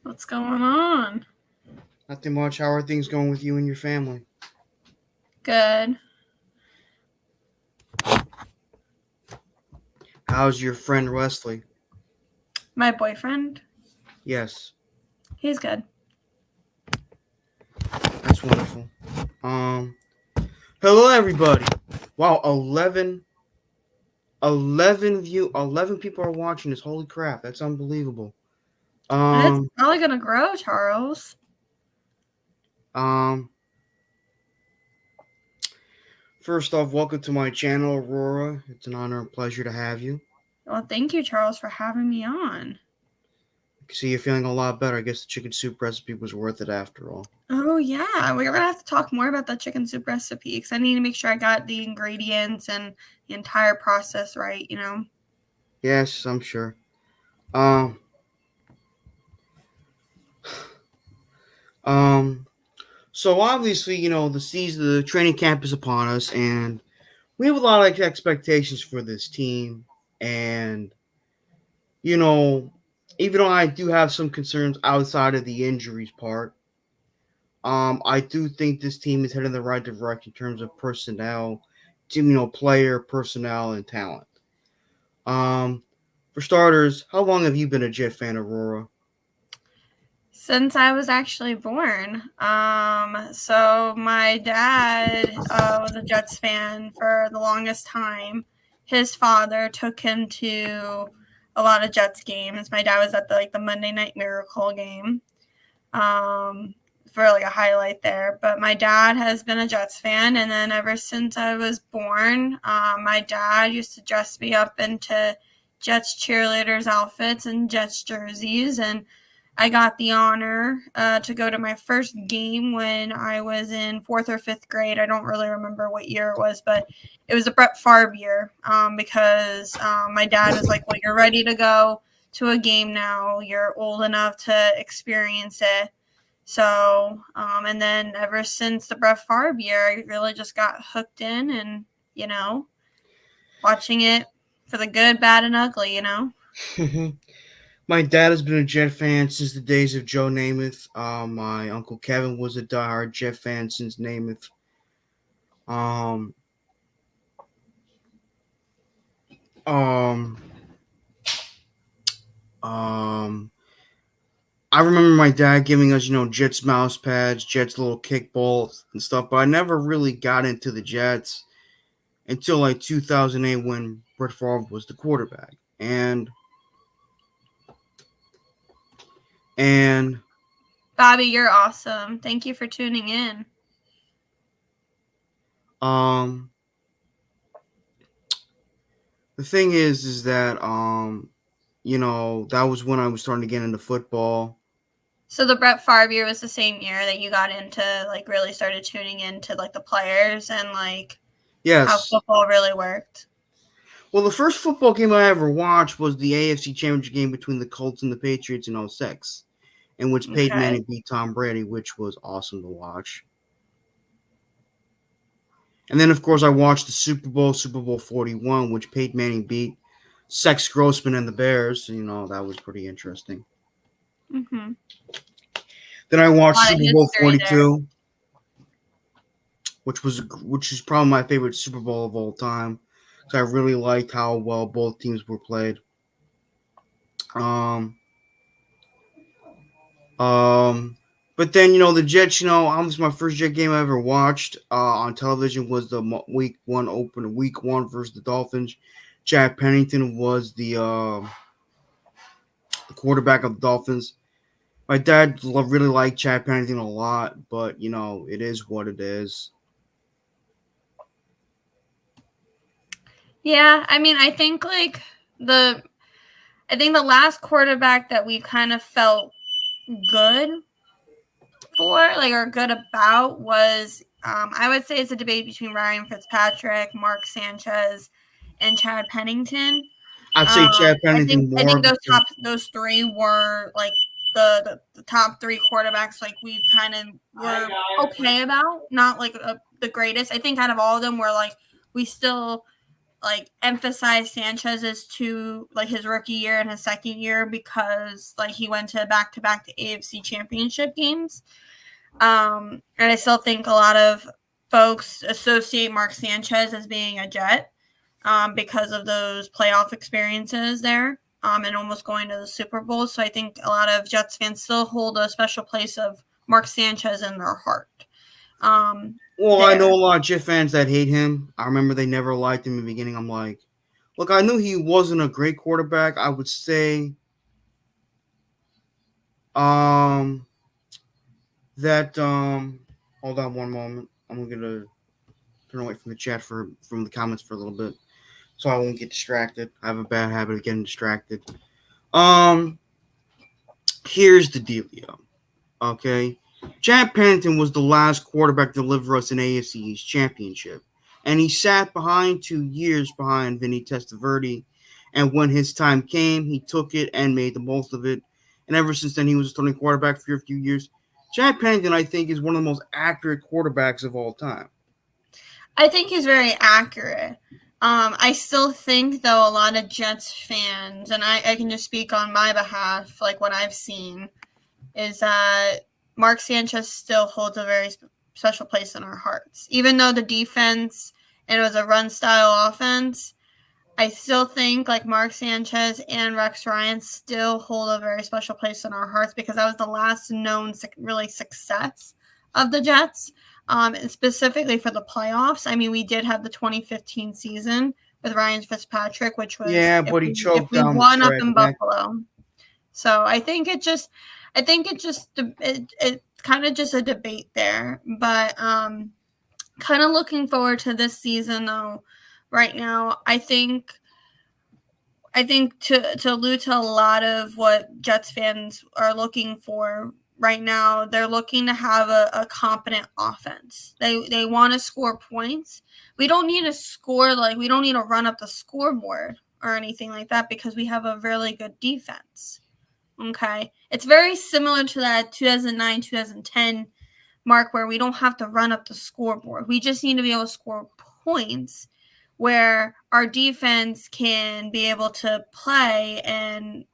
What's going on? Nothing much. How are things going with you and your family? Good. How's your friend Wesley? My boyfriend, Yes, he's good. that's wonderful. Um, Hello everybody. Wow, 11 people are watching this. Holy crap, that's unbelievable. And it's Um, probably gonna grow, Charles. um, First off, welcome to my channel, Aurora. It's an honor and pleasure to have you. Well, thank you, Charles, for having me on. I can see you're feeling a lot better. I guess the chicken soup recipe was worth it after all. Oh yeah, we're gonna have to talk more about that chicken soup recipe because I need to make sure I got the ingredients and the entire process right. Yes, I'm sure. Um, um, so obviously, the season, the training camp is upon us, and we have a lot of expectations for this team. And, you know, even though I do have some concerns outside of the injuries part, I do think this team is heading in the right direction in terms of personnel, team, player personnel and talent. Um, for starters, how long have you been a Jet fan, Aurora? Since I was actually born. So my dad was a Jets fan for the longest time. His father took him to a lot of Jets games. My dad was at the Monday Night Miracle game. Um, for like a highlight there. But my dad has been a Jets fan, and then ever since I was born, my dad used to dress me up into Jets cheerleaders outfits and Jets jerseys, and I got the honor to go to my first game when I was in fourth or fifth grade. I don't really remember what year it was, but it was a Brett Favre year because my dad was like, "Well, you're ready to go to a game now. You're old enough to experience it." So, and then ever since the Brett Favre year, I really just got hooked in and, you know, watching it for the good, bad, and ugly. My dad has been a Jet fan since the days of Joe Namath. My uncle Kevin was a diehard Jet fan since Namath. Um, um, um, I remember my dad giving us, Jets mouse pads, Jets little kickballs and stuff, but I never really got into the Jets until like 2008 when Brett Favre was the quarterback. And Bobby, you're awesome. Thank you for tuning in. um the thing is that that was when I was starting to get into football. So the Brett Favre year was the same year that you got into, like, really started tuning into, like, the players and, like, how Yes. football really worked. Well, the first football game I ever watched was the AFC Championship game between the Colts and the Patriots in '06, in which Peyton Okay. Manning beat Tom Brady, which was awesome to watch. And then, of course, I watched the Super Bowl 41, which Peyton Manning beat Sex Grossman and the Bears. That was pretty interesting. Mm-hmm. Then I A watched lot of Super Bowl history there. 42, which is probably my favorite Super Bowl of all time. So I really liked how well both teams were played. Um, um, but then the Jets. This my first Jet game I ever watched on television was the week one versus the Dolphins. Jack Pennington was the quarterback of the Dolphins. My dad really liked Chad Pennington a lot, but it is what it is. Yeah, I mean, the I think the last quarterback that we kind of felt good for, like, or good about was, I would say it's a debate between Ryan Fitzpatrick, Mark Sanchez, and Chad Pennington. I'd say Chad I Pennington think I more think because those three were like the top three quarterbacks. Like we kind of were okay about, not like the greatest. I think out of all of them, we're like we still like emphasize Sanchez's two like his rookie year and his second year because like he went to back AFC Championship games. And I still think a lot of folks associate Mark Sanchez as being a Jet because of those playoff experiences there and almost going to the Super Bowl. So I think a lot of Jets fans still hold a special place of Mark Sanchez in their heart Well, I know there. a lot of Jet fans that hate him. I remember they never liked him in the beginning. I'm like, look, I knew he wasn't a great quarterback. I would say um that hold on one moment. I'm gonna turn away from the chat from the comments for a little bit so I won't get distracted. I have a bad habit of getting distracted. Um Here's the dealio. Okay. Chad Pennington was the last quarterback to deliver us an AFC East championship. And he sat behind 2 years behind Vinny Testaverde. And when his time came, he took it and made the most of it. And ever since then, he was a starting quarterback for a few years. Chad Pennington, I think, is one of the most accurate quarterbacks of all time. I think he's very accurate. I still think, though, a lot of Jets fans, and I can just speak on my behalf, like what I've seen, is that Mark Sanchez still holds a very special place in our hearts. Even though the defense and it was a run style offense, I still think like Mark Sanchez and Rex Ryan still hold a very special place in our hearts because that was the last known really success of the Jets, and specifically for the playoffs. I mean, we did have the 2015 season with Ryan Fitzpatrick, which was Yeah, but he if choked we down the won up stretch. in Buffalo. So it kind of just a debate there, but kind of looking forward to this season though. Right now, I think to allude to a lot of what Jets fans are looking for right now, they're looking to have a competent offense. They want to score points. We don't need to score like we don't need to run up the scoreboard or anything like that because we have a really good defense. Okay. It's very similar to that 2009, 2010 mark where we don't have to run up the scoreboard. We just need to be able to score points where our defense can be able to play and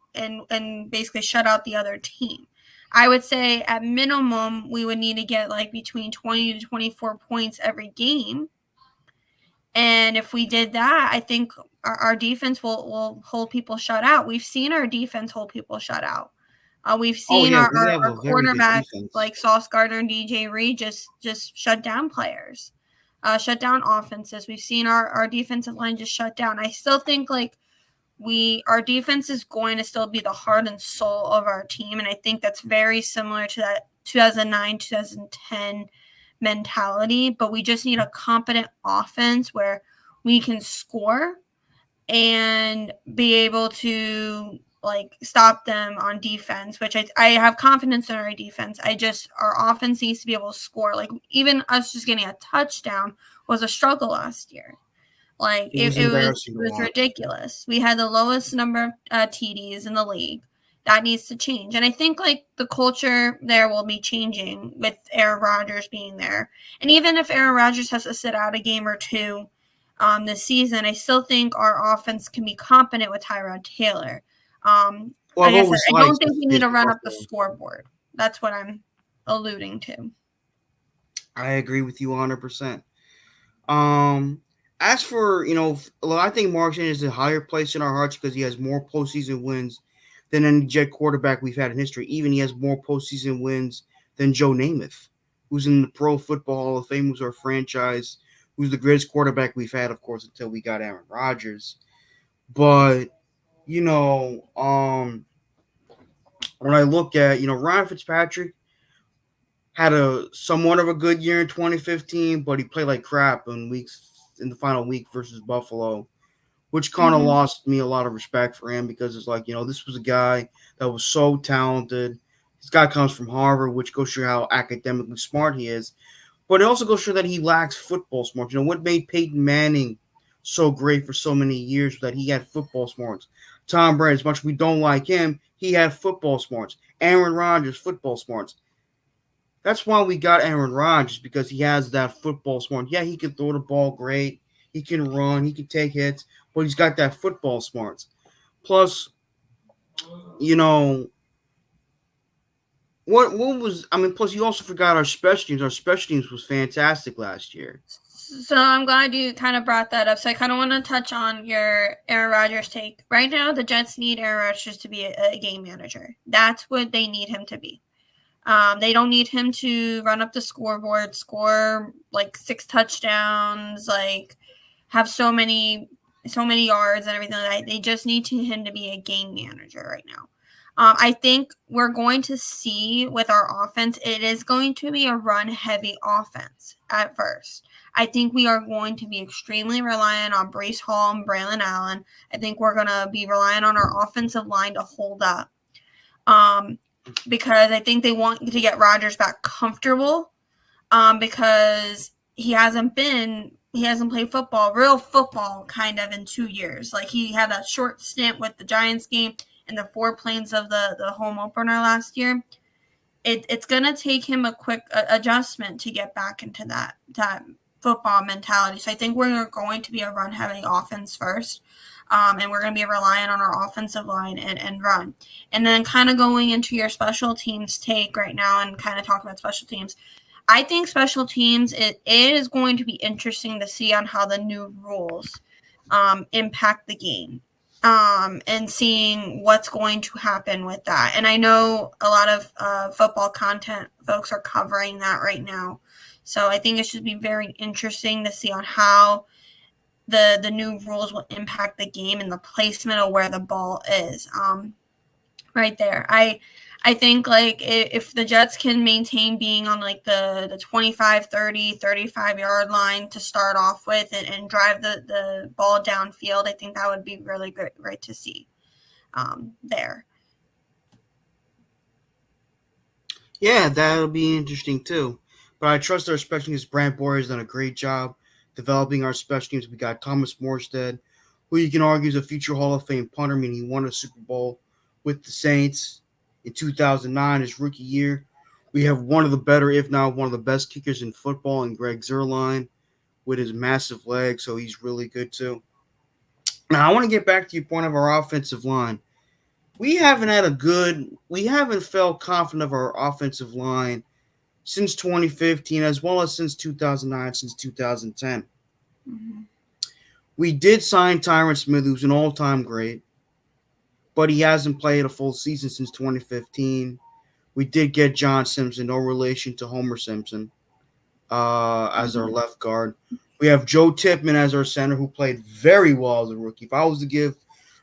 basically shut out the other team. I would say at minimum we would need to get like between 20 to 24 points every game. And if we did that, I think our defense will hold people shut out. We've seen our defense hold people shut out. We've Oh, seen yeah, our, we our, have our a very good quarterbacks defense. like Sauce Gardner and DJ Reed just shut down players, shut down offenses. We've seen our defensive line just shut down. I still think like our defense is going to still be the heart and soul of our team, and I think that's very similar to that 2009 2010 mentality. But we just need a competent offense where we can score and be able to like stop them on defense, which I have confidence in our defense. Our offense needs to be able to score. Like even us just getting a touchdown was a struggle last year. Like It was it embarrassing to was watch. ridiculous. We had the lowest number of TDs in the league. That needs to change, and I think like the culture there will be changing with Aaron Rodgers being there. And even if Aaron Rodgers has to sit out a game or two this season, I still think our offense can be competent with Tyrod Taylor. Well, I've Like I said, always I liked don't think we need his to run up the Buffalo. scoreboard. That's what I'm alluding to. I agree with you 100%. Um, as for I think Mark Sanchez is a higher place in our hearts because he has more postseason wins than any Jet quarterback we've had in history. Even he has more postseason wins than Joe Namath, who's in the Pro Football Hall of Fame, who's our franchise, who's the greatest quarterback we've had, of course, until we got Aaron Rodgers. But you know, when I look at Ryan Fitzpatrick had a somewhat of a good year in 2015, but he played like crap in the final week versus Buffalo, which kind of Mm-hmm. lost me a lot of respect for him because it's like this was a guy that was so talented. This guy comes from Harvard, which goes to show how academically smart he is, but it also goes to show that he lacks football smarts. What made Peyton Manning so great for so many years was that he had football smarts. Tom Brady, as much as we don't like him, he had football smarts. Aaron Rodgers, football smarts. That's why we got Aaron Rodgers because he has that football smart. Yeah, he can throw the ball great. He can run. He can take hits, but he's got that football smarts. Plus, you know, what was I mean? Plus, you also forgot our special teams. Our special teams was fantastic last year. So I'm glad you kind of brought that up. So I kind of want to touch on your Aaron Rodgers take. Right now, the Jets need Aaron Rodgers to be a game manager. That's what they need him to be. They don't need him to run up the scoreboard, score like 6 touchdowns, like have so many yards and everything like that. They just need him to be a game manager right now. I think we're going to see with our offense, it is going to be a run heavy offense at first. I think we are going to be extremely reliant on Breece Hall and Braylon Allen. I think we're going to be relying on our offensive line to hold up. Because I think they want to get Rodgers back comfortable because he hasn't played football, real football, kind of in 2 years. Like he had a short stint with the Giants game and the 4 planes of the home opener last year. It's going to take him a quick adjustment to get back into that football mentality. So I think we're going to be a run-heavy offense first. And we're going to be relying on our offensive line and run. And then kind of going into your special teams take right now and kind of talk about special teams. I think special teams, it is going to be interesting to see on how the new rules impact the game and seeing what's going to happen with that. And I know a lot of football content folks are covering that right now. So I think it should be very interesting to see on how the new rules will impact the game and the placement of where the ball is right there. I think like if the Jets can maintain being on like the 25, 30, 35 yard line to start off with and drive the ball downfield, I think that would be really great to see there. Yeah, that'll be interesting too. But I trust our special teams. Brant Boyer has done a great job developing our special teams. We got Thomas Morstead, who you can argue is a future Hall of Fame punter. I mean, he won a Super Bowl with the Saints in 2009, his rookie year. We have one of the better, if not one of the best kickers in football, in Greg Zuerlein with his massive legs, so he's really good too. Now, I want to get back to your point of our offensive line. We haven't felt confident of our offensive line since 2015, as well as since 2009, since 2010. Mm-hmm. We did sign Tyron Smith, who's an all-time great, but he hasn't played a full season since 2015. We did get John Simpson, no relation to Homer Simpson, as our left guard. We have Joe Tippmann as our center, who played very well as a rookie. If I was to give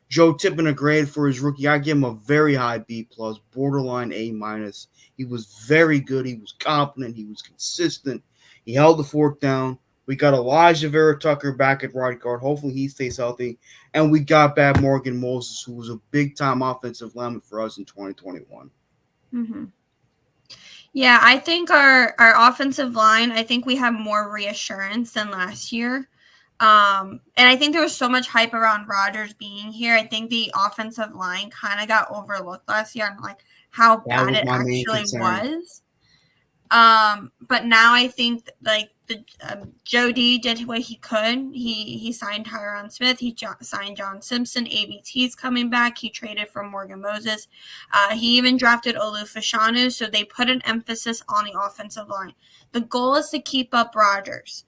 Joe Tippmann a grade for his rookie, I'd give him a very high B+, borderline A-. He was very good. He was competent. He was consistent. He held the fort down. We got Elijah Vera Tucker back at right guard. Hopefully he stays healthy. And we got back Morgan Moses, who was a big-time offensive lineman for us in 2021. Mm-hmm. Yeah, I think our offensive line, I think we have more reassurance than last year. And I think there was so much hype around Rodgers being here. I think the offensive line kind of got overlooked last year and like how bad it actually was. But now I think like Joe D did what he could. He signed Tyron Smith. He signed John Simpson. ABT's coming back. He traded for Morgan Moses. He even drafted Olu Fashanu. So they put an emphasis on the offensive line. The goal is to keep up Rodgers.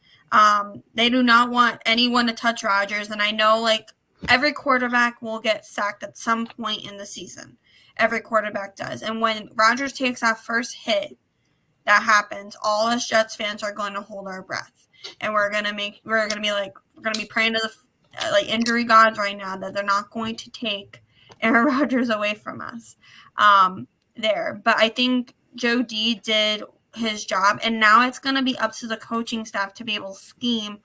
They do not want anyone to touch Rodgers. And I know like every quarterback will get sacked at some point in the season. Every quarterback does. And when Rodgers takes that first hit, that happens, all us Jets fans are going to hold our breath, and we're gonna be praying to the like injury gods right now that they're not going to take Aaron Rodgers away from us there. But I think Joe D did his job, and now it's going to be up to the coaching staff to be able to scheme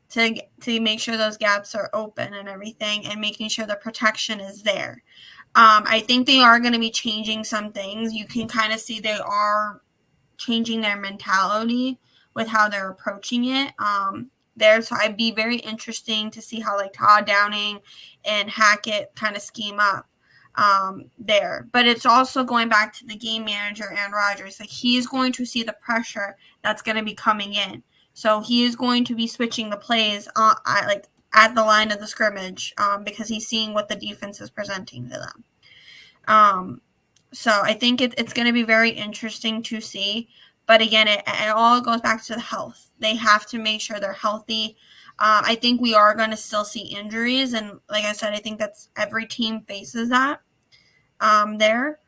to make sure those gaps are open and everything, and making sure the protection is there. I think they are going to be changing some things. You can kind of see they are changing their mentality with how they're approaching it there. So I'd be very interesting to see how like Todd Downing and Hackett kind of scheme up there. But it's also going back to the game manager and Rodgers. Like he's going to see the pressure that's going to be coming in So he is going to be switching the plays like at the line of the scrimmage because he's seeing what the defense is presenting to them. So I think it's going to be very interesting to see. But again, it all goes back to the health. They have to make sure they're healthy. I think we are going to still see injuries. And like I said, I think that's every team faces that there.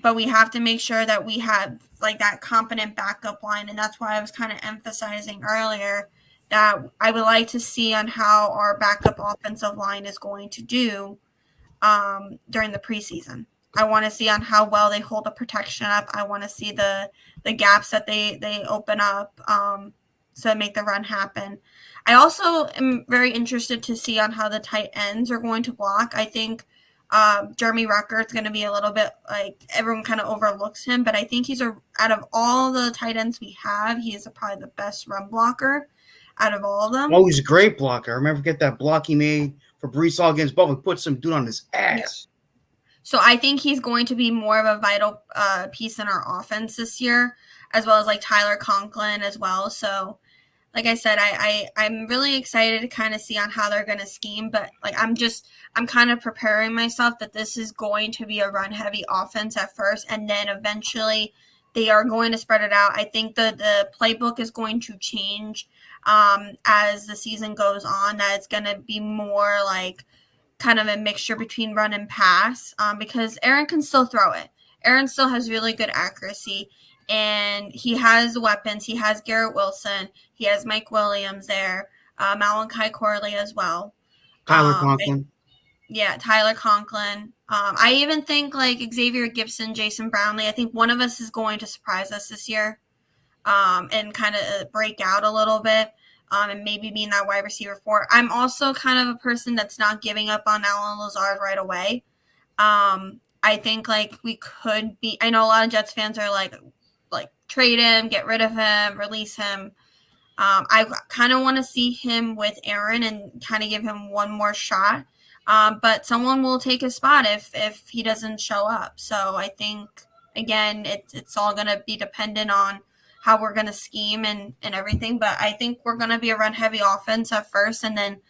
But we have to make sure that we have like that competent backup line. And that's why I was kind of emphasizing earlier that I would like to see on how our backup offensive line is going to do during the preseason. I want to see on how well they hold the protection up. I want to see the gaps that they open up to make the run happen. I also am very interested to see on how the tight ends are going to block. I think Jeremy Rucker is going to be a little bit like everyone kind of overlooks him, but I think he's out of all the tight ends we have, he is probably the best run blocker out of all of them. Oh, he's a great blocker. I remember get that block he made for Brees Hall against Buffalo. He put some dude on his Yeah. ass. So I think he's going to be more of a vital piece in our offense this year, as well as like Tyler Conklin as well. So, like I said, I'm really excited to kind of see on how they're going to scheme. But like I'm kind of preparing myself that this is going to be a run heavy offense at first, and then eventually they are going to spread it out. I think the playbook is going to change as the season goes on. That it's going to be more like kind of a mixture between run and pass because Aaron can still throw it. Aaron still has really good accuracy, and he has weapons. He has Garrett Wilson. He has Mike Williams there, Malachi Corley as well. Tyler Um, Conklin. yeah, Tyler Conklin. I even think like Xavier Gibson, Jason Brownlee. I think one of us is going to surprise us this year and kind of break out a little bit. And maybe being that wide receiver 4. I'm also kind of a person that's not giving up on Alan Lazard right away. I think like we could be. I know a lot of Jets fans are like trade him, get rid of him, release him. I kind of want to see him with Aaron and kind of give him one more shot. But someone will take his spot if he doesn't show up. So I think again, it's all going to be dependent on how we're going to scheme and everything. But I think we're going to be a run heavy offense at first, and then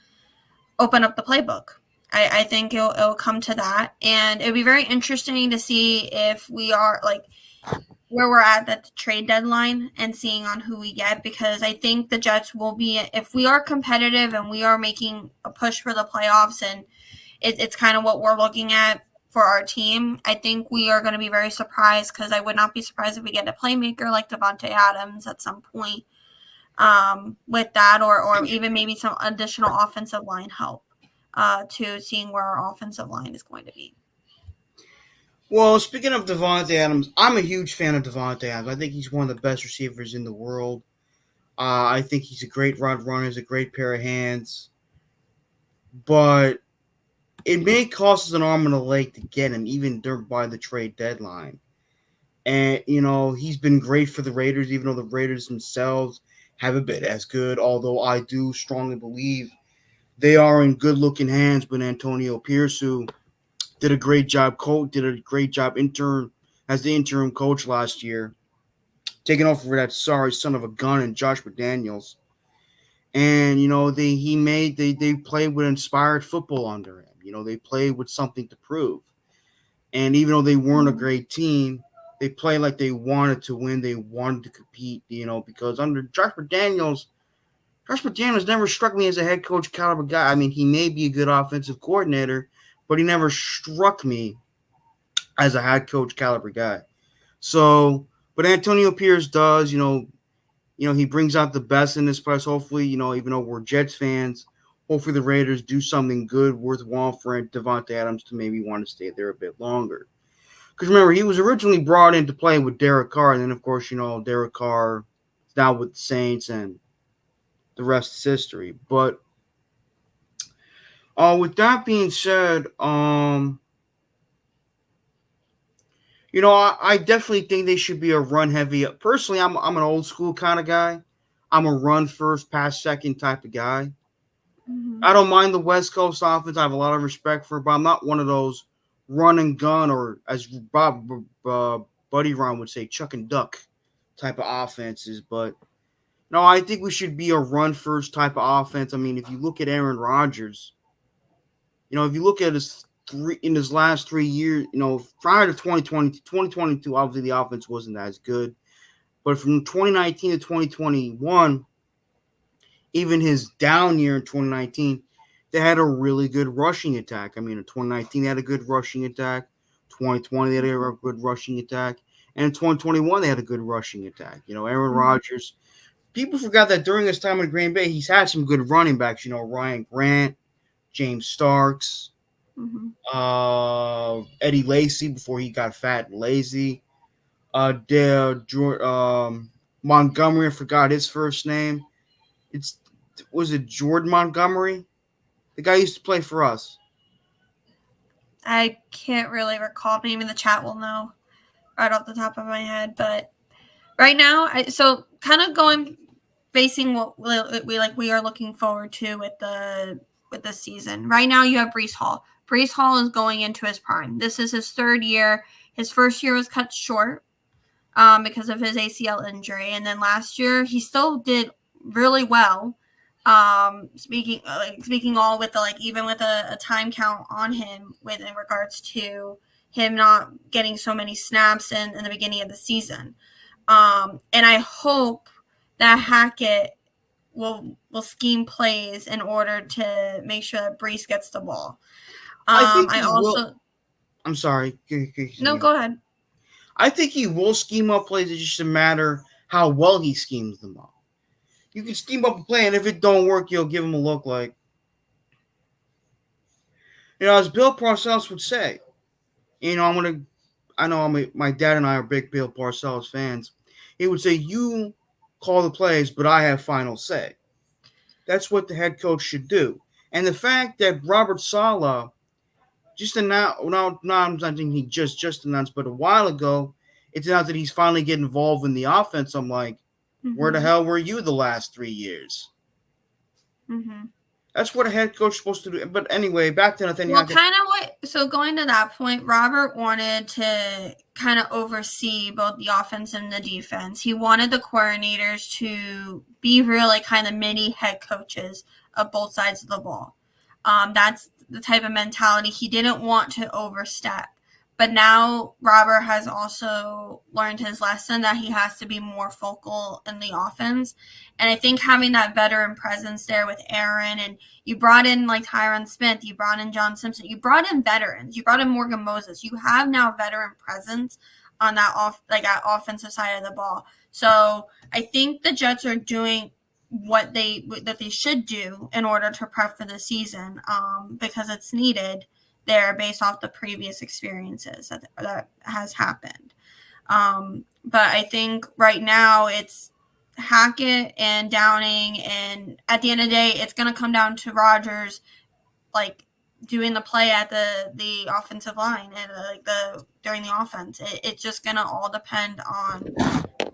open up the playbook. I think it'll come to that, and it'll be very interesting to see if we are like where we're at the trade deadline and seeing on who we get, because I think the Jets will be, if we are competitive and we are making a push for the playoffs, and it's kind of what we're looking at for our team, I think we are going to be very surprised, because I would not be surprised if we get a playmaker like Devontae Adams at some point with that, or even maybe some additional offensive line help to seeing where our offensive line is going to be. Well, speaking of Devontae Adams, I'm a huge fan of Devontae Adams. I think he's one of the best receivers in the world. I think he's a great route runner. He's a great pair of hands. But it may cost us an arm and a leg to get him, even by the trade deadline. And, he's been great for the Raiders, even though the Raiders themselves haven't been as good. Although I do strongly believe they are in good-looking hands with Antonio Pierce, who did a great job intern as the interim coach last year, taking over for that sorry son of a gun and Josh McDaniels. And they played with inspired football under him. They played with something to prove. And even though they weren't a great team, they played like they wanted to win. They wanted to compete. Because under Josh McDaniels never struck me as a head coach caliber guy. I mean, he may be a good offensive coordinator, but he never struck me as a head coach caliber guy. So, but Antonio Pierce does, he brings out the best in this place. Hopefully, even though we're Jets fans, hopefully the Raiders do something good, worthwhile for Devontae Adams to maybe want to stay there a bit longer. Because remember, he was originally brought in to play with Derek Carr, and then of course, Derek Carr is now with the Saints, and the rest is history. But with that being said, I definitely think they should be a run heavy. Personally, I'm an old school kind of guy. I'm a run first, pass second type of guy. Mm-hmm. I don't mind the West Coast offense. I have a lot of respect for it, but I'm not one of those run and gun, or as Buddy Ron would say, chuck and duck type of offenses. But No, I think we should be a run first type of offense. I mean, if you look at Aaron Rodgers, if you look at his last 3 years, prior to 2020 to 2022, obviously the offense wasn't as good. But from 2019 to 2021, even his down year in 2019, they had a really good rushing attack. I mean, in 2019 they had a good rushing attack. 2020 they had a good rushing attack, and in 2021 they had a good rushing attack. Aaron Mm-hmm. Rodgers. People forgot that during his time in Green Bay, he's had some good running backs. Ryan Grant, James Starks, Mm-hmm. Eddie Lacy before he got fat and lazy. Montgomery, I forgot his first name. It's Was it Jordan Montgomery? The guy used to play for us. I can't really recall. Maybe the chat will know right off the top of my head. But right now, so kind of going facing what we are looking forward to with this season. Right now, you have Brees Hall. Brees Hall is going into his prime. This is his third year. His first year was cut short because of his ACL injury, and then last year he still did really well. Speaking all with the even with a time count on him with in regards to him not getting so many snaps in the beginning of the season. And I hope that Hackett will scheme plays in order to make sure that Brees gets the ball. I think I he will. also I'm sorry. no, Continue. go ahead. I think he will scheme up plays. It's just a matter how well he schemes them up. You can scheme up a play, and if it don't work, you'll give him a look like, as Bill Parcells would say. I'm gonna. I know my dad and I are big Bill Parcells fans. He would say, "You call the plays, but I have final say." That's what the head coach should do. And the fact that Robert Saleh just announced, now I'm not thinking he just announced, but a while ago, it's announced that he's finally getting involved in the offense. I'm like, where the Mm-hmm. hell were you the last 3 years? Mm-hmm. That's what a head coach is supposed to do. But anyway, back to Nathaniel Well, Hackett. kind of what. So going to that point, Robert wanted to kind of oversee both the offense and the defense. He wanted the coordinators to be really kind of mini head coaches of both sides of the ball. That's the type of mentality he didn't want to overstep. But now Robert has also learned his lesson that he has to be more focal in the offense. And I think having that veteran presence there with Aaron, and you brought in like Tyron Smith, you brought in John Simpson, you brought in veterans, you brought in Morgan Moses. You have now veteran presence on that offensive side of the ball. So I think the Jets are doing what they should do in order to prep for the season, because it's needed there based off the previous experiences that has happened. But I think right now it's Hackett and Downing, and at the end of the day, it's going to come down to Rodgers, like doing the play at the offensive line and the during the offense. It's just going to all depend on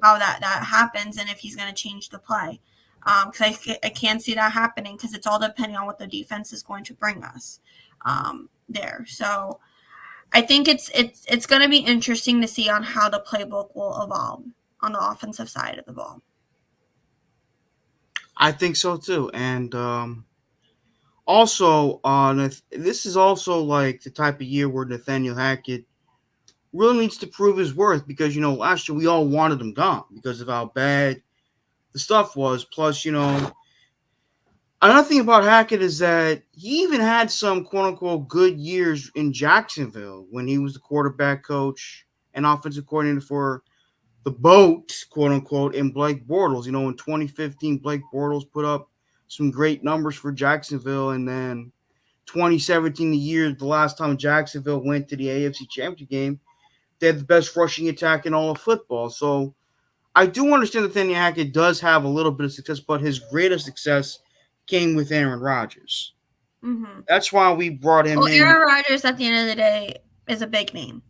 how that happens and if he's going to change the play. Because I can't see that happening because it's all depending on what the defense is going to bring us there. So I think it's going to be interesting to see on how the playbook will evolve on the offensive side of the ball. I think so too. And also, this is also like the type of year where Nathaniel Hackett really needs to prove his worth because last year we all wanted him gone because of how bad the stuff was. Plus, another thing about Hackett is that he even had some quote unquote good years in Jacksonville when he was the quarterback coach and offensive coordinator for the boat, quote unquote, in Blake Bortles. In 2015, Blake Bortles put up some great numbers for Jacksonville, and then 2017, the last time Jacksonville went to the AFC Championship game, they had the best rushing attack in all of football. So I do understand that Nathaniel Hackett does have a little bit of success, but his greatest success came with Aaron Rodgers. Mm-hmm. That's why we brought him Well, in. Aaron Rodgers at the end of the day is a big name.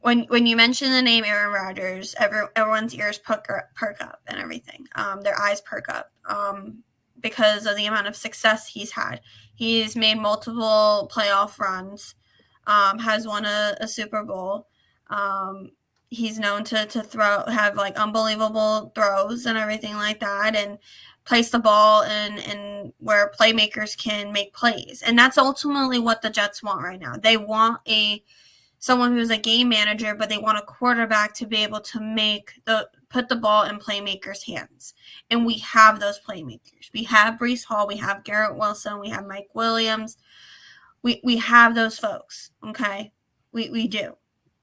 When you mention the name Aaron Rodgers, everyone's ears perk up and everything. Their eyes perk up because of the amount of success he's had. He's made multiple playoff runs, has won a Super Bowl. he's known to have like unbelievable throws and everything like that, and place the ball in where playmakers can make plays. And that's ultimately what the Jets want right now. They want a someone who's a game manager, but they want a quarterback to be able to put the ball in playmakers' hands. And we have those playmakers. We have Breece Hall, we have Garrett Wilson, we have Mike Williams. We have those folks, okay? We do.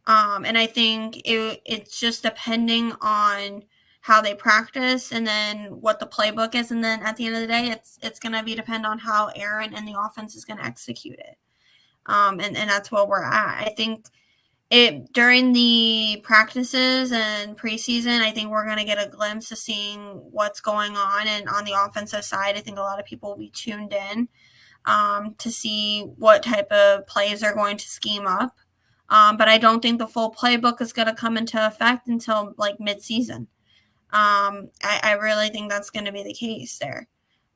And I think it's just depending on how they practice and then what the playbook is. And then at the end of the day, it's going to be depend on how Aaron and the offense is going to execute it. And that's where we're at. I think during the practices and preseason, I think we're going to get a glimpse of seeing what's going on. And on the offensive side, I think a lot of people will be tuned in to see what type of plays they're going to scheme up. But I don't think the full playbook is going to come into effect until like mid-season. I really think that's going to be the case there.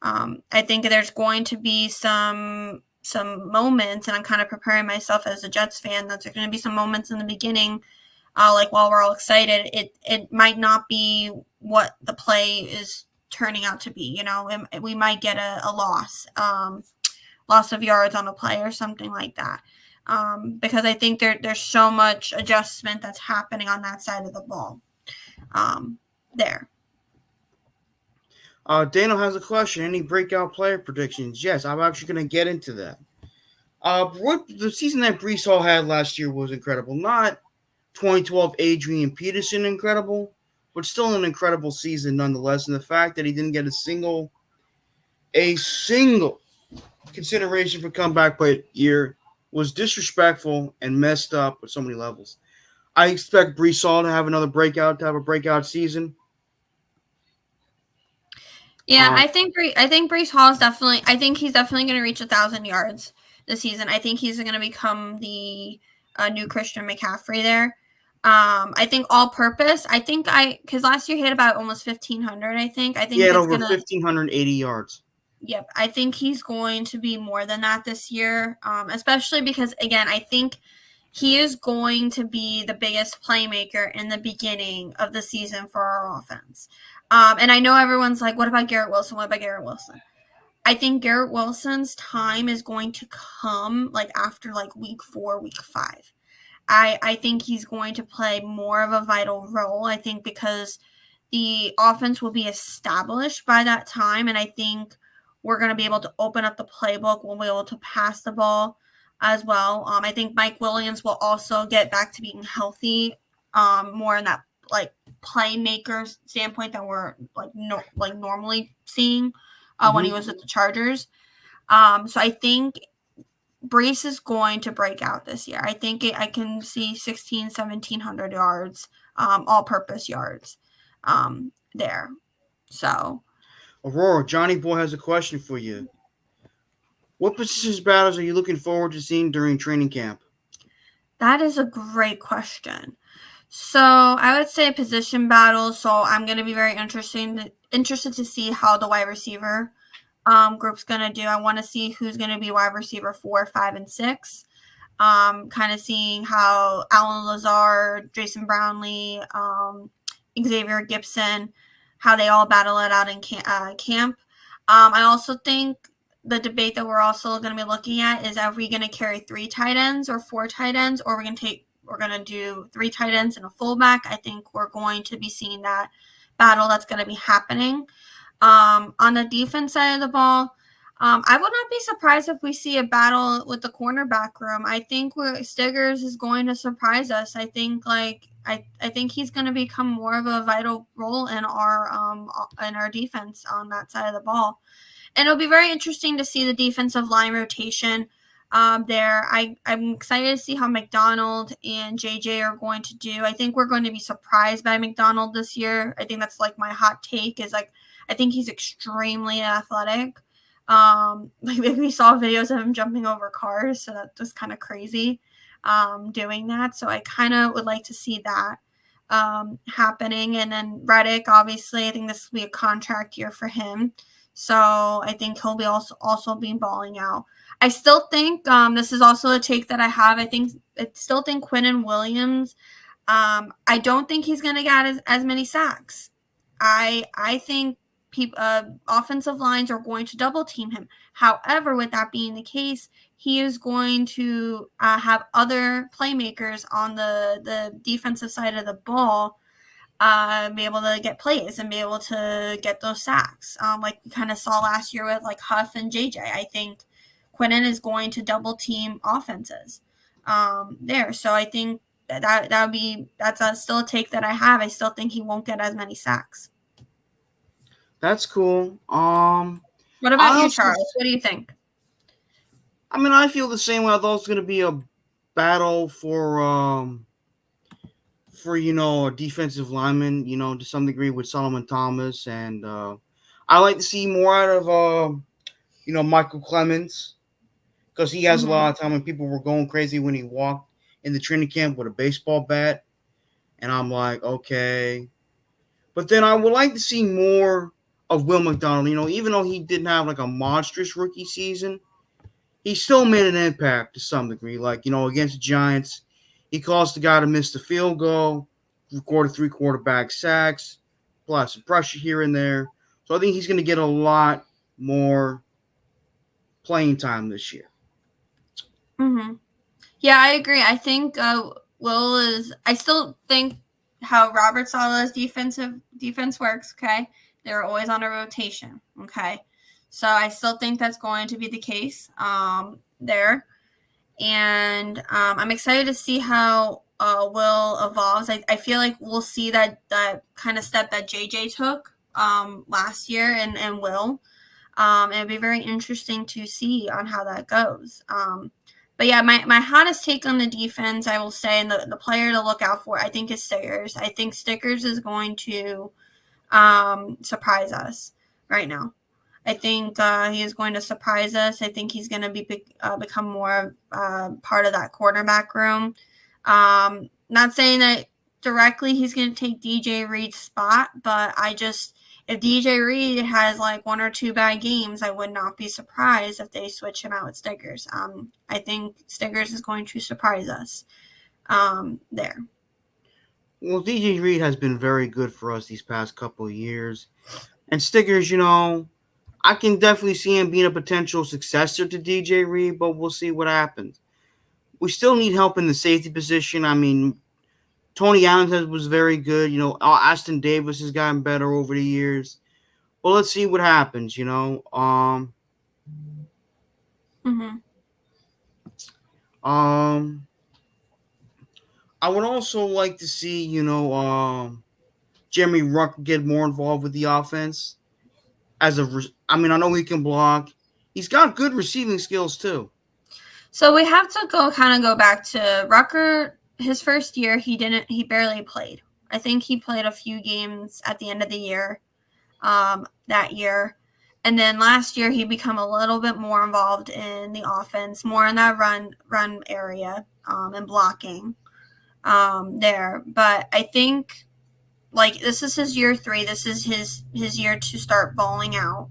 I think there's going to be some moments, and I'm kind of preparing myself as a Jets fan, that there's going to be some moments in the beginning, like while we're all excited, it might not be what the play is turning out to be. You know, we might get a loss of yards on a play or something like that. Because I think there's so much adjustment that's happening on that side of the ball. There. Daniel has a question. Any breakout player predictions? Yes, I'm actually going to get into that. What the season that Breece Hall had last year was incredible. Not 2012 Adrian Peterson incredible, but still an incredible season nonetheless. And the fact that he didn't get a single consideration for comeback play year was disrespectful and messed up at so many levels. I expect Breece Hall to have a breakout season. Yeah, I think Breece Hall is definitely. I think he's definitely going to reach 1,000 yards this season. I think he's going to become the new Christian McCaffrey there. I think all purpose. I think because last year he had about almost 1,500. I think he had over 1,580 yards. Yep, I think he's going to be more than that this year, especially because, again, I think he is going to be the biggest playmaker in the beginning of the season for our offense. And I know everyone's like, what about Garrett Wilson? What about Garrett Wilson? I think Garrett Wilson's time is going to come like after like week 4, week 5. I think he's going to play more of a vital role, I think, because the offense will be established by that time. And I think we're going to be able to open up the playbook. We'll be able to pass the ball as well. I think Mike Williams will also get back to being healthy, more in that like playmaker standpoint that we're like normally seeing when he was at the Chargers. So I think Breece is going to break out this year. I think I can see 1,700 yards, all-purpose yards there. So, Aurora, Johnny Boy has a question for you. What positions battles are you looking forward to seeing during training camp? That is a great question. So I would say position battles. So I'm going to be very interested to see how the wide receiver group's going to do. I want to see who's going to be wide receiver 4, 5, and 6. Kind of seeing how Alan Lazard, Jason Brownlee, Xavier Gibson, how they all battle it out in camp. I also think the debate that we're also going to be looking at is, are we going to carry 3 tight ends or 4 tight ends, or we're going to do 3 tight ends and a fullback. I think we're going to be seeing that battle that's going to be happening. On the defense side of the ball, I would not be surprised if we see a battle with the cornerback room. I think Stiggers is going to surprise us. I think I think he's going to become more of a vital role in our defense on that side of the ball. And it'll be very interesting to see the defensive line rotation there. I'm excited to see how McDonald and JJ are going to do. I think we're going to be surprised by McDonald this year. I think that's like my hot take is like, I think he's extremely athletic. Like we saw videos of him jumping over cars, so that was kind of crazy doing that. So I kind of would like to see that happening. And then Reddick, obviously, I think this will be a contract year for him. So I think he'll be also be balling out. I still think this is also a take that I have. I still think Quinnen Williams I don't think he's going to get as many sacks. I think offensive lines are going to double team him. However, with that being the case, he is going to have other playmakers on the defensive side of the ball be able to get plays and be able to get those sacks. Like we kind of saw last year with like Huff and JJ. I think Quinnen is going to double team offenses there. So I think that would be still a take that I have. I still think he won't get as many sacks. That's cool. What about I you, also, Charles? What do you think? I mean, I feel the same way. I thought it's going to be a battle for a defensive lineman. To some degree with Solomon Thomas, and I like to see more out of Michael Clemens because he has a Mm-hmm. lot of time. And people were going crazy when he walked in the training camp with a baseball bat, and I'm like, okay. But then I would like to see more of Will McDonald. Even though he didn't have like a monstrous rookie season, he still made an impact to some degree. Like, against the Giants, he caused the guy to miss the field goal, recorded 3 quarterback sacks, plus some pressure here and there. So I think he's going to get a lot more playing time this year. Mm-hmm. Yeah, I agree. I think Will is. I still think how Robert Sala's defense works. Okay, they're always on a rotation. Okay, so I still think that's going to be the case there, and I'm excited to see how Will evolves. I feel like we'll see that kind of step that JJ took last year, and Will. It'd be very interesting to see on how that goes. But yeah, my hottest take on the defense, I will say, and the player to look out for, I think, is Stickers. I think Stickers is going to surprise us right now. I think he is going to surprise us. I think he's going to become more part of that quarterback room. Not saying that directly he's going to take DJ Reed's spot, but if DJ Reed has like 1 or 2 bad games, I would not be surprised if they switch him out with Stickers. I think Stickers is going to surprise us there. Well, DJ Reed has been very good for us these past couple of years. And Stickers, I can definitely see him being a potential successor to DJ Reed, but we'll see what happens. We still need help in the safety position. I mean, Tony Allen was very good. Aston Davis has gotten better over the years. Well, let's see what happens. Mm-hmm. Um, I would also like to see, Jeremy Ruck get more involved with the offense. I mean, I know he can block. He's got good receiving skills too. So we have to go back to Rucker. His first year, he barely played. I think he played a few games at the end of the year that year. And then last year he became a little bit more involved in the offense, more in that run area and blocking there. But I think like this is his year 3. This is his year to start balling out.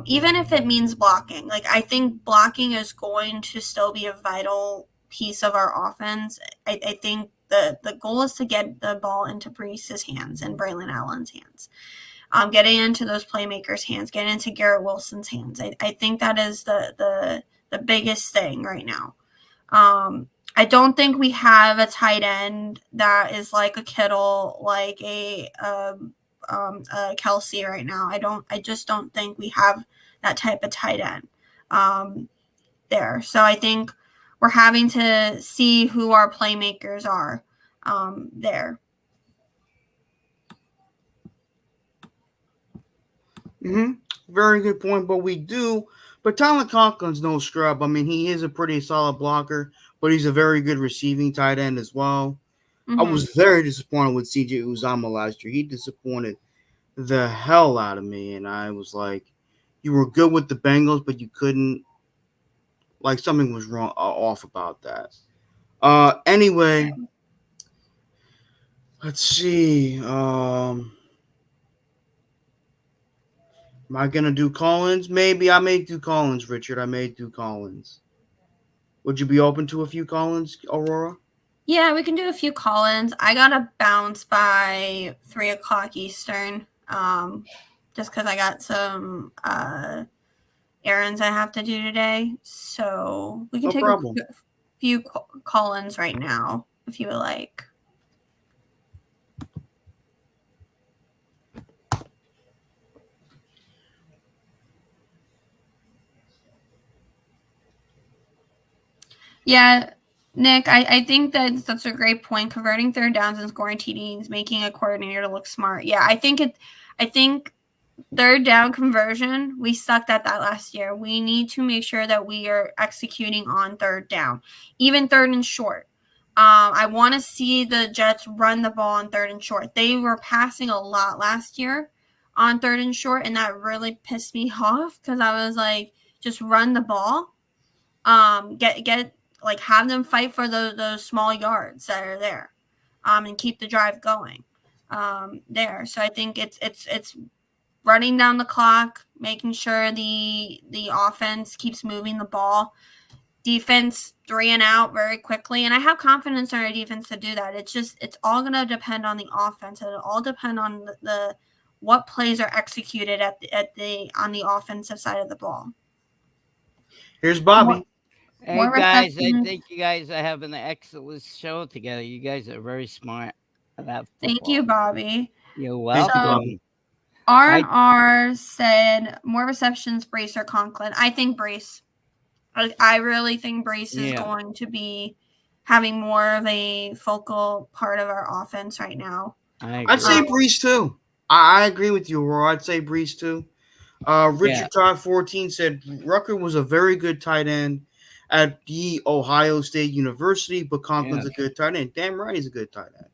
Even if it means blocking, like I think blocking is going to still be a vital piece of our offense. I think the goal is to get the ball into Breece's hands and Braylon Allen's hands. Getting into those playmakers' hands, getting into Garrett Wilson's hands. I think that is the biggest thing right now. I don't think we have a tight end that is like a Kittle, like a Kelsey right now. I just don't think we have that type of tight end there. So I think we're having to see who our playmakers are there. Mm-hmm. Very good point. But we do. But Tyler Conklin's no scrub. I mean, he is a pretty solid blocker, but he's a very good receiving tight end as well. I Mm-hmm. was very disappointed with CJ Uzama last year. He disappointed the hell out of me, and I was like, you were good with the Bengals, but you couldn't. Like something was wrong, off about that. Anyway, let's see. Am I gonna do Collins? Maybe I may do Collins, Richard. I may do Collins. Would you be open to a few Collins, Aurora? Yeah, we can do a few call-ins. I gotta bounce by 3 o'clock Eastern, just because I got some errands I have to do today. So we can No take a problem. few call-ins right now if you would like. Yeah, Nick, I think that's a great point. Converting third downs and scoring TDs, making a coordinator look smart. Yeah, I think third down conversion, we sucked at that last year. We need to make sure that we are executing on third down, even third and short. I want to see the Jets run the ball on third and short. They were passing a lot last year on third and short, and that really pissed me off because I was like, just run the ball. Get like have them fight for those small yards that are there, and keep the drive going there. So I think it's running down the clock, making sure the offense keeps moving the ball. Defense 3 and out very quickly, and I have confidence in our defense to do that. It's all going to depend on the offense. It'll all depend on the what plays are executed at the on the offensive side of the ball. Here's More Bobby. Hey more guys, I receptions. think you guys are having an excellent show together. You guys are very smart about Thank you, football. Bobby. You're Thank you, So Bobby. welcome. R and I R said more receptions, Brace or Conklin. I think Brace. I really think Brace is yeah, going to be having more of a focal part of our offense right now. I I'd say agree. Breeze too. I agree with you, Aurora. I'd say Breeze too. Yeah, Richard Todd 14 said Rucker was a very good tight end at the Ohio State University, but yeah. Conklin's a good tight end. Damn right he's a good tight end.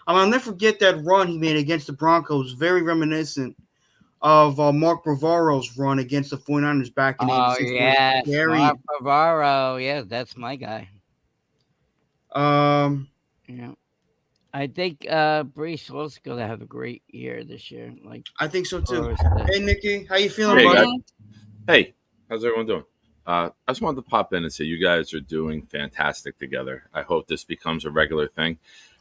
I'll never forget that run he made against the Broncos, very reminiscent of Mark Bavaro's run against the 49ers back in Oh 86, where he yes, Mark carried. Bavaro. Yeah, that's my guy. Um, Yeah, I think Brees Hall's gonna have a great year this year. Like I think so too. Laura said. Hey, Nikki, how you feeling, Hi, Hey guys. buddy? Nick. Hey, how's everyone doing? I just wanted to pop in and say you guys are doing fantastic together. I hope this becomes a regular thing.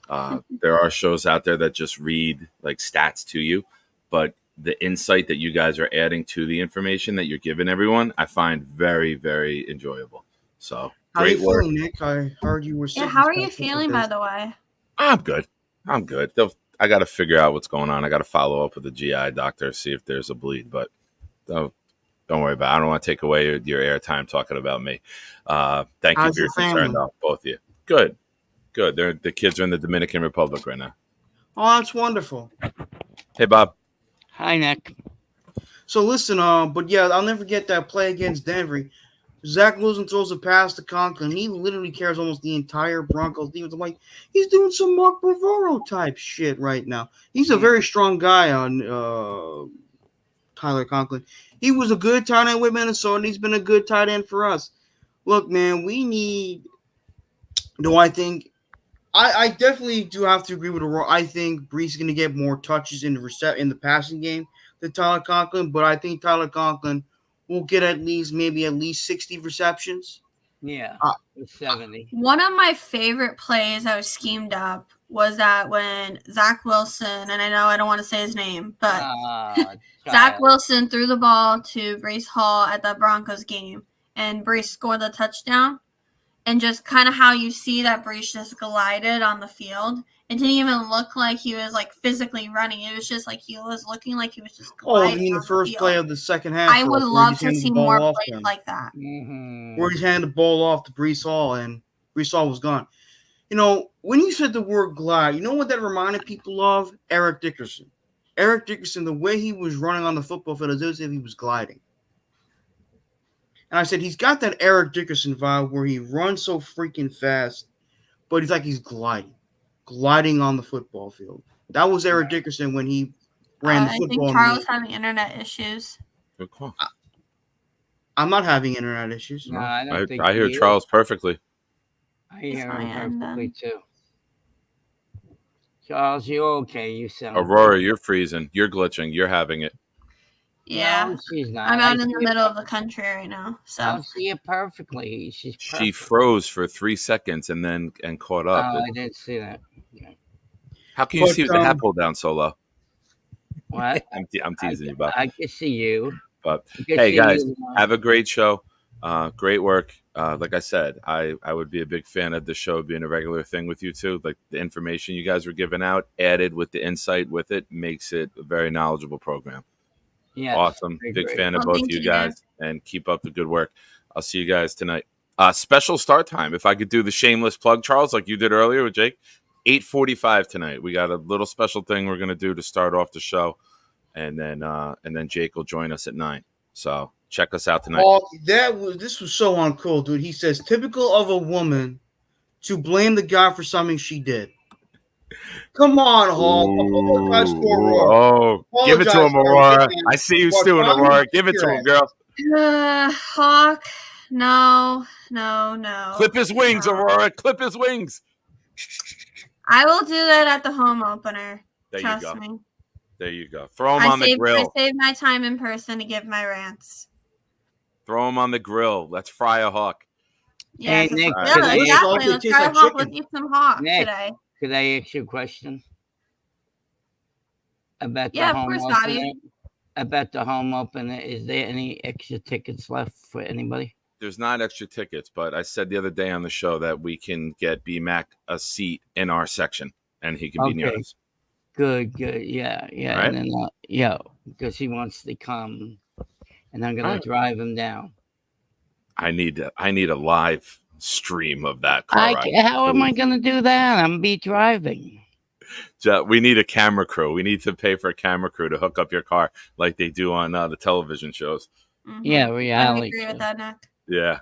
There are shows out there that just read like stats to you, but the insight that you guys are adding to the information that you're giving everyone, I find very, very enjoyable. So How you great work. feeling, Nick? I heard you were Yeah, sick how these are you past couple of feeling, by days. the way? I'm good. I'm good. I got to figure out what's going on. I got to follow up with the GI doctor, see if there's a bleed, but don't worry about it. I don't want to take away your airtime talking about me. Thank you How's for your your concern, family? though, both of you. Good, good. The kids are in the Dominican Republic right now. Oh, that's wonderful. Hey, Bob. Hi, Nick. So listen, but yeah, I'll never forget that play against Denver. Zach Wilson throws a pass to Conklin. He literally carries almost the entire Broncos defense. I'm like, he's doing some Mark Bavaro type shit right now. He's a very strong guy on Tyler Conklin. He was a good tight end with Minnesota, and he's been a good tight end for us. Look, man, we need. Do I think? I definitely do have to agree with Aurora. I think Brees is going to get more touches in the passing game than Tyler Conklin, but I think Tyler Conklin will get maybe at least 60 receptions. Yeah, Uh, 70. One of my favorite plays I was schemed up was that when Zach Wilson, and I know I don't want to say his name, but Ah, Zach child. Wilson threw the ball to Brace Hall at the Broncos game, and Brace scored the touchdown. And just kind of how you see that Brace just glided on the field. It didn't even look like he was like physically running. It was just like he was looking like he was just oh, I gliding mean, the on the first play field. of the second half I for would us, where he love just to handed the see ball more off to plays him, like that. where Mm-hmm. he handed the ball off to Brees Hall, and Brees Hall was gone. You know, when you said the word glide, you know what that reminded people of? Eric Dickerson. Eric Dickerson, the way he was running on the football field, as if he was gliding. And I said, he's got that Eric Dickerson vibe where he runs so freaking fast, but he's like he's gliding on the football field. That was Eric Dickerson when he ran the I think football. Charles having internet issues. Good call. I'm not having internet issues. No, No, I don't think I hear he is. Charles perfectly. I It's hear my him end perfectly then. too. Charles, you okay? You sound Aurora, good. you're freezing. You're glitching. You're having it. Yeah. No, she's not. I'm I out in see the it middle of the country right now. So I see it perfectly. She's She perfect. froze for 3 seconds and caught up. Oh, I didn't see that. Okay. How can you But see with the hat pulled down so low? What? I'm teasing you, Bob. I can see you. But I can hey, see guys, you. have a great show. Great work. Like I said, I would be a big fan of the show being a regular thing with you too. Like the information you guys were giving out, added with the insight with it, makes it a very knowledgeable program. Yes, Awesome. I Big agree. fan of well, both thank you you. guys, and keep up the good work. I'll see you guys tonight. Special start time. If I could do the shameless plug, Charles, like you did earlier with Jake, 8:45 tonight. We got a little special thing we're gonna do to start off the show, and then Jake will join us at 9. So check us out tonight. Oh, this was so uncool, dude. He says, typical of a woman to blame the guy for something she did. Come on, Hall. Apologize for Aurora. Oh, give it to Apologize him, for Aurora. everything. I see you But stewing, Bobby, Aurora. Give it to him, girl. Hawk, no. Clip his wings, no. Aurora. Clip his wings. I will do that at the home opener. There you Trust go. me. There you go. Throw him on the I grill. save my time in person to give my rants. Throw him on the grill. Let's fry a hawk. Yeah, Hey, Nick, yeah, could I ask- exactly. It Let's tastes try like hawk. chicken. Let's eat some hawk Nick. today. Could I ask you a question about Yeah, the of home course, opener? Bobby. About the home opener, is there any extra tickets left for anybody? There's not extra tickets, but I said the other day on the show that we can get BMAC a seat in our section, and he can be near Okay. us. Good, yeah. Right? And then, because he wants to come, and I'm gonna Alright. drive him down. I need a live stream of that car ride. How am I gonna do that? I'm gonna be driving. We need a camera crew. We need to pay for a camera crew to hook up your car like they do on the television shows. Mm-hmm. Yeah, I reality. agree with that, Nick. Yeah.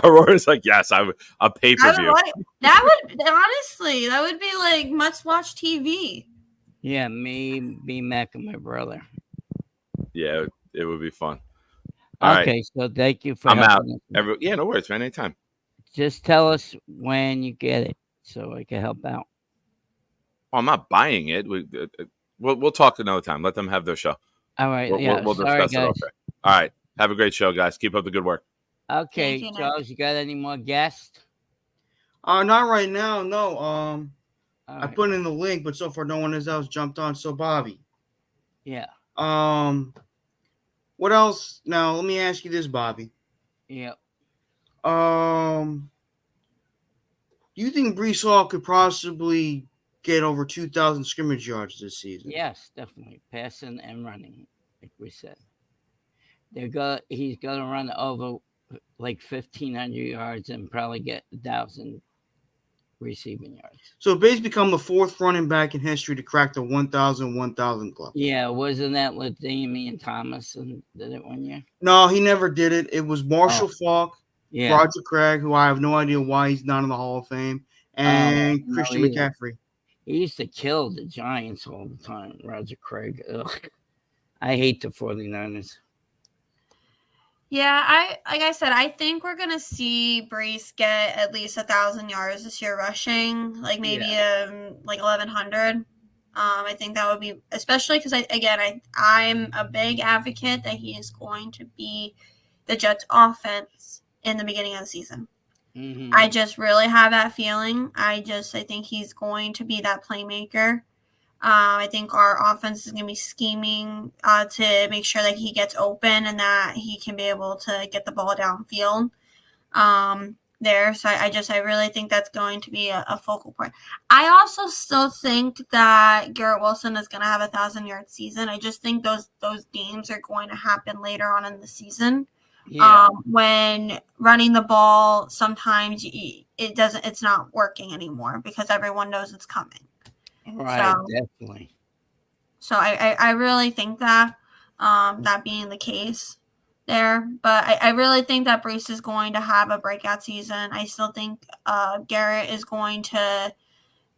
Aurora's like, yes, a pay per view. That would honestly, that would be like must watch TV. Yeah, me, BMAC, and my brother. Yeah, it would be fun. All okay, right. so thank you for I'm out. helping us. No worries, man. Anytime. Just tell us when you get it so I can help out. Oh, I'm not buying it. We'll talk another time. Let them have their show. All right. We'll Sorry, discuss it guys. off there. All right. Have a great show, guys. Keep up the good work. Okay, Thank you, Nick. Charles, you got any more guests? Not right now, no. All I right. put in the link, but so far no one else jumped on. So Bobby. Yeah. What else? Now let me ask you this, Bobby. Yeah. Do you think Brees Hall could possibly get over 2,000 scrimmage yards this season? Yes, definitely. Passing and running, like we said. He's gonna run over like 1,500 yards and probably get 1,000 receiving yards. So basically become the fourth running back in history to crack the 1,000 club. Yeah, wasn't that with Damian Thomas and did it one year? No, he never did it. It was Marshall Faulk, Yeah. Roger Craig, who I have no idea why he's not in the Hall of Fame, and Christian McCaffrey. He used to kill the Giants all the time, Roger Craig. Ugh. I hate the 49ers. Yeah, like I said, I think we're gonna see Brees get at least 1,000 yards this year rushing, like maybe like 1,100. I think that would be, especially because I'm a big advocate that he is going to be the Jets' offense in the beginning of the season. Mm-hmm. I just really have that feeling. I think he's going to be that playmaker. I think our offense is going to be scheming to make sure that he gets open and that he can be able to get the ball downfield there. So I really think that's going to be a focal point. I also still think that Garrett Wilson is going to have 1,000-yard season. I just think those games are going to happen later on in the season. Yeah. When running the ball, sometimes it's not working anymore because everyone knows it's coming. Right, definitely. So I really think that that being the case there, but I really think that Brees is going to have a breakout season. I still think Garrett is going to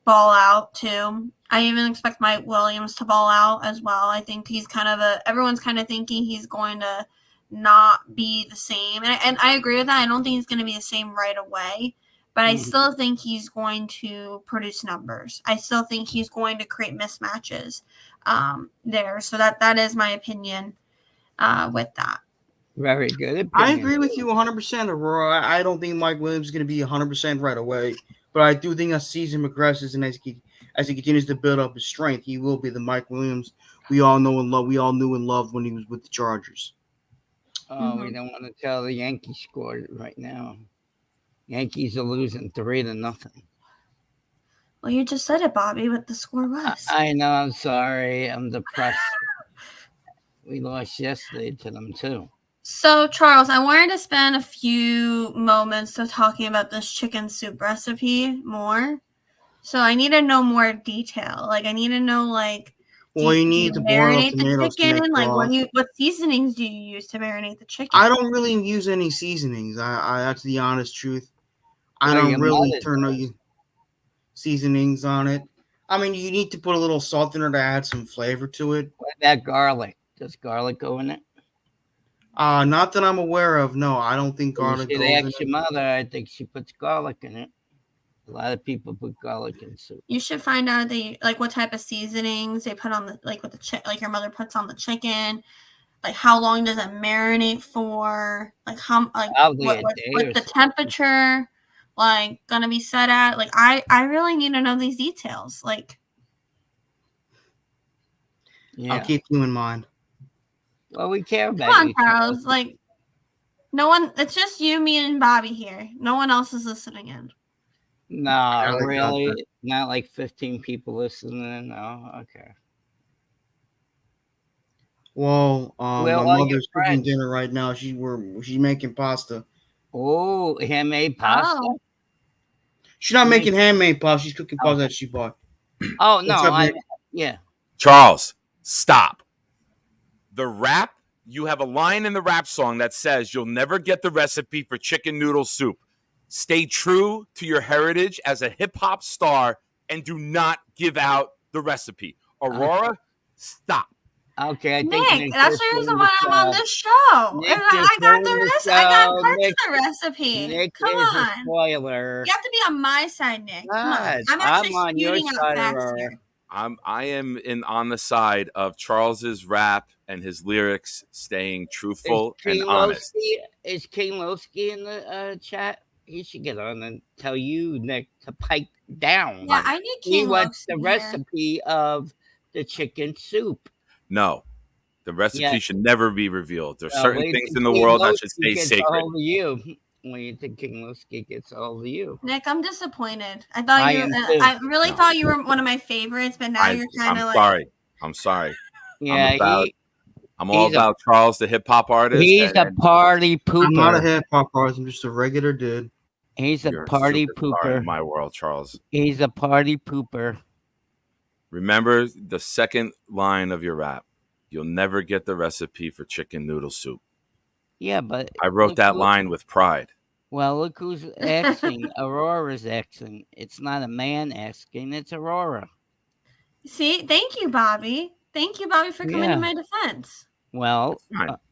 ball out too. I even expect Mike Williams to ball out as well. I think he's everyone's kind of thinking he's going to not be the same, and I agree with that. I don't think he's going to be the same right away. But I still think he's going to produce numbers. I still think he's going to create mismatches there. So that is my opinion with that. Very good opinion. I agree with you 100%, Aurora. I don't think Mike Williams is going to be 100% right away, but I do think as season progresses and as he continues to build up his strength, he will be the Mike Williams we all know and love. We all knew and loved when he was with the Chargers. Oh, we don't want to tell the Yankees score right now. Yankees are losing 3-0. Well, you just said it, Bobby, what the score was. I know. I'm sorry. I'm depressed. We lost yesterday to them too. So, Charles, I wanted to spend a few moments of talking about this chicken soup recipe more. So I need to know more detail. Like, I need to know, like, Well, you need to boil up marinate the tomatoes to make chicken? Like, broth. what seasonings do you use to marinate the chicken? I don't really use any seasonings. That's the honest truth. I Well, don't your really mother turn does. no seasonings on it. I mean, you need to put a little salt in it to add some flavor to it. What about garlic? Does garlic go in it? Not that I'm aware of. No, I don't think You garlic should goes in ask your it. mother. I think she puts garlic in it. A lot of people put garlic in soup. You should find out what type of seasonings they put on the what the like your mother puts on the chicken. Like, how long does it marinate for? Like, Probably a day or what's the so. temperature like gonna be set at? Like, I really need to know these details. Like, Yeah. I'll keep you in mind. Well, we care come about on, you. Charles. Like, no one. It's just you, me, and Bobby here. No one else is listening in. No, I got really? that. Not like 15 people listening? No? Okay. Well, Well, my all your mother's cooking friends. dinner right now. She's making pasta. Oh, handmade pasta? Oh. She's not She making handmade pasta. She's cooking pasta Okay. that she bought. Oh, no. What's up, Nick? Yeah. Charles, stop. The rap, you have a line in the rap song that says you'll never get the recipe for chicken noodle soup. Stay true to your heritage as a hip hop star and do not give out the recipe. Aurora, stop. Okay, I think Nick, that's the reason why I'm on this show. Nick I got the recipe. I got parts Nick, of the recipe. Nick Come is a on. spoiler. You have to be on my side, Nick. Come on. God, I'm actually I'm on your spewing out side, facts Aurora. here. I am on the side of Charles's rap and his lyrics staying truthful and honest. Is King Lowski in the chat? He should get on and tell you, Nick, to pipe down. Yeah, I need He King wants the Lowski here. recipe of the chicken soup. No, the recipe should never be revealed. There's certain wait things till in the King world that should Lowski stay gets sacred. a hold of you. When you think King Lowski gets a hold of you. Nick, I'm disappointed. I thought I really thought you were one of my favorites, but now you're kind of like. I'm sorry. Yeah, I'm all about Charles, the hip hop artist. He's a party pooper. I'm not a hip hop artist. I'm just a regular dude. He's a party pooper in my world, Charles. He's a party pooper. Remember the second line of your rap. You'll never get the recipe for chicken noodle soup. Yeah, but I wrote that line with pride. Well, look who's asking. Aurora's asking. It's not a man asking. It's Aurora. See, thank you, Bobby. Thank you, Bobby, for coming to my defense. Well,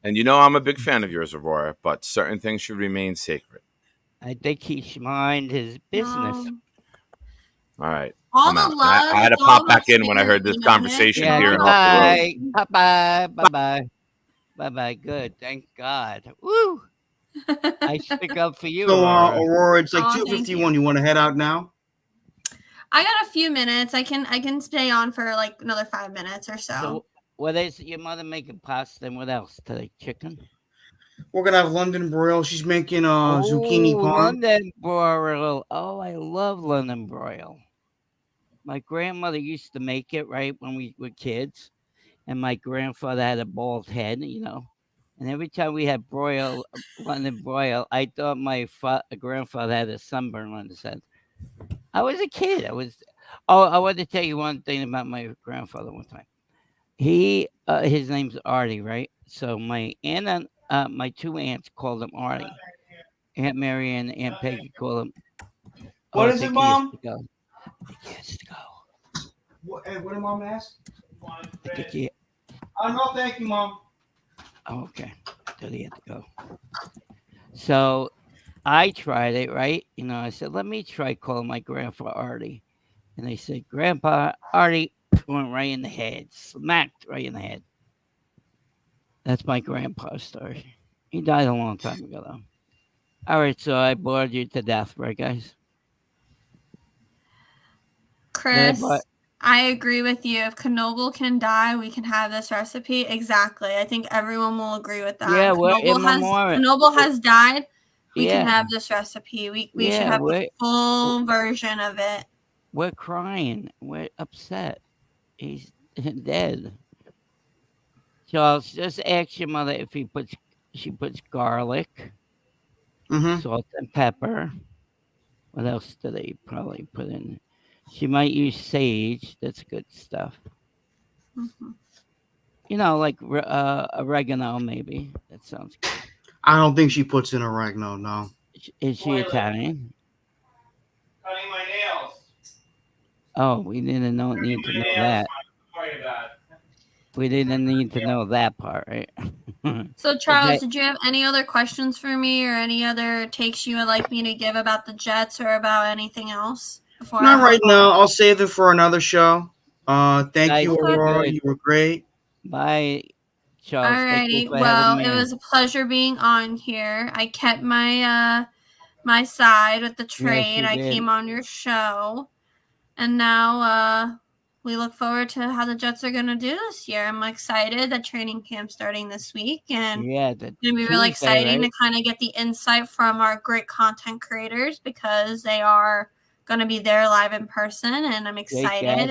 and you know I'm a big fan of yours, Aurora, but certain things should remain sacred. I think he should mind his business. All right. All the love. I had to pop back in when I heard this conversation here in Bye. Bye. Bye. Bye. Good. Thank God. Woo. I stick up for you. So, Aurora, it's like 2:51. You want to head out now? I got a few minutes. I can stay on for like another 5 minutes or so. What is your mother making pasta and what else today? Chicken? We're gonna have London broil. She's making zucchini parm. London broil. Oh, I love London broil. My grandmother used to make it right when we were kids, and my grandfather had a bald head, And every time we had London broil, I thought my grandfather had a sunburn on his head. I was a kid. I want to tell you one thing about my grandfather one time. His name's Artie, right? So my aunt and my two aunts called him Artie. Aunt Mary and Aunt Peggy called him. What is it, Mom? I think he has to go. What did Mom ask? No, thank you, Mom. Oh, okay. So he had to go. So I tried it, right? I said, let me try calling my grandpa Artie. And they said, Grandpa Artie, went right in the head, smacked right in the head. That's my grandpa's story. He died a long time ago, though. All right, so I bored you to death, right, guys? Chris, I agree with you. If Knoble can die, we can have this recipe. Exactly. I think everyone will agree with that. Yeah, we're in memoriam. Knoble has died. We can Yeah. have this recipe. We should Yeah, have the full version of it. We're crying. We're upset. He's dead. Charles, just ask your mother if she puts garlic, salt and pepper. What else do they probably put in? She might use sage. That's good stuff. You know, like oregano, maybe. That sounds good. I don't think she puts in oregano, no. Is she Italian? Cutting my nails. Oh, we didn't need to know that. Sorry about it. We didn't need to know that part, right? So, Charles, did you have any other questions for me or any other takes you would like me to give about the Jets or about anything else? Not right now. I'll save it for another show. Thank you, Aurora. You were great. Bye, Charles. Alrighty. Well, it was a pleasure being on here. I kept my my side with the trade. I came on your show. And now we look forward to how the Jets are going to do this year. I'm excited that training camp's starting this week. And it's going to be really exciting to kind of get the insight from our great content creators because they are going to be there live in person. And I'm excited.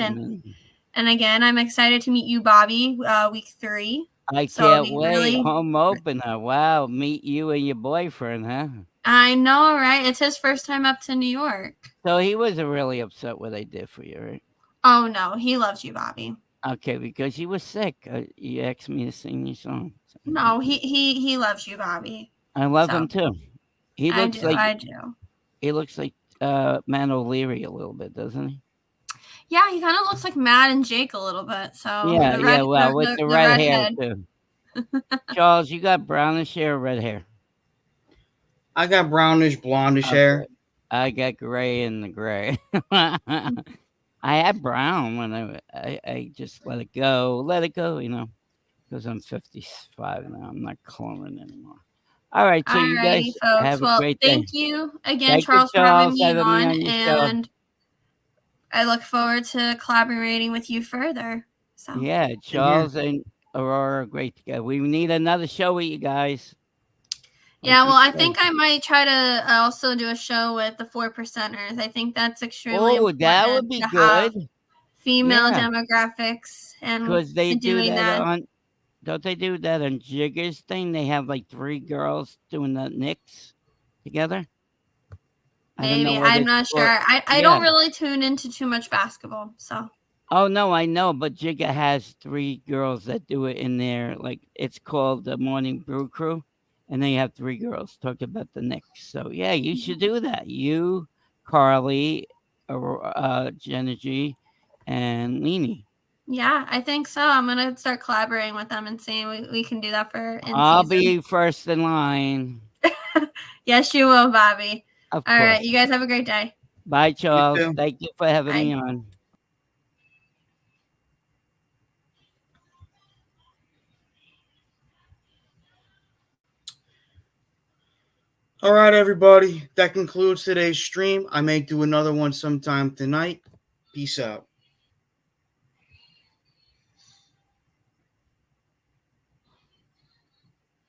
And again, I'm excited to meet you, Bobby, week 3. I can't wait. Home opener. Wow. Meet you and your boyfriend, huh? I know, right? It's his first time up to New York. So he wasn't really upset what I did for you, right? Oh, no. He loves you, Bobby. Okay, because he was sick. You asked me to sing your song. No, he loves you, Bobby. I love him too. I do. He looks like Matt O'Leary a little bit, doesn't he? Yeah, he kind of looks like Matt and Jake a little bit. So yeah. Well, with the red hair too. Charles, you got brownish hair or red hair? I got brownish, blondish hair. I got gray and the gray. I had brown when I just let it go, you know, because I'm 55 now. I'm not cloning anymore. All right, so you guys have a great day. Thank you again, Charles, for having me on, and I look forward to collaborating with you further. So yeah, Charles and Aurora are great together. We need another show with you guys. Yeah, well, I think I might try to also do a show with the 4%ers. I think that's extremely important. That would be good. Female demographics, and because they do that on. Don't they do that on Jigger's thing? They have like 3 girls doing the Knicks together. Maybe I'm not sure. I don't really tune into too much basketball, so. Oh no, I know, but Jigga has 3 girls that do it in there. Like it's called the Morning Brew Crew. And then you have 3 girls talking about the Knicks. So, yeah, you should do that. You, Carly, Jenna G, and Leanie. Yeah, I think so. I'm going to start collaborating with them and seeing we can do that for I'll be first in line. Yes, you will, Bobby. Of course. All right, you guys have a great day. Bye, Charles. Thank you for having me on. All right, everybody. That concludes today's stream. I may do another one sometime tonight. Peace out.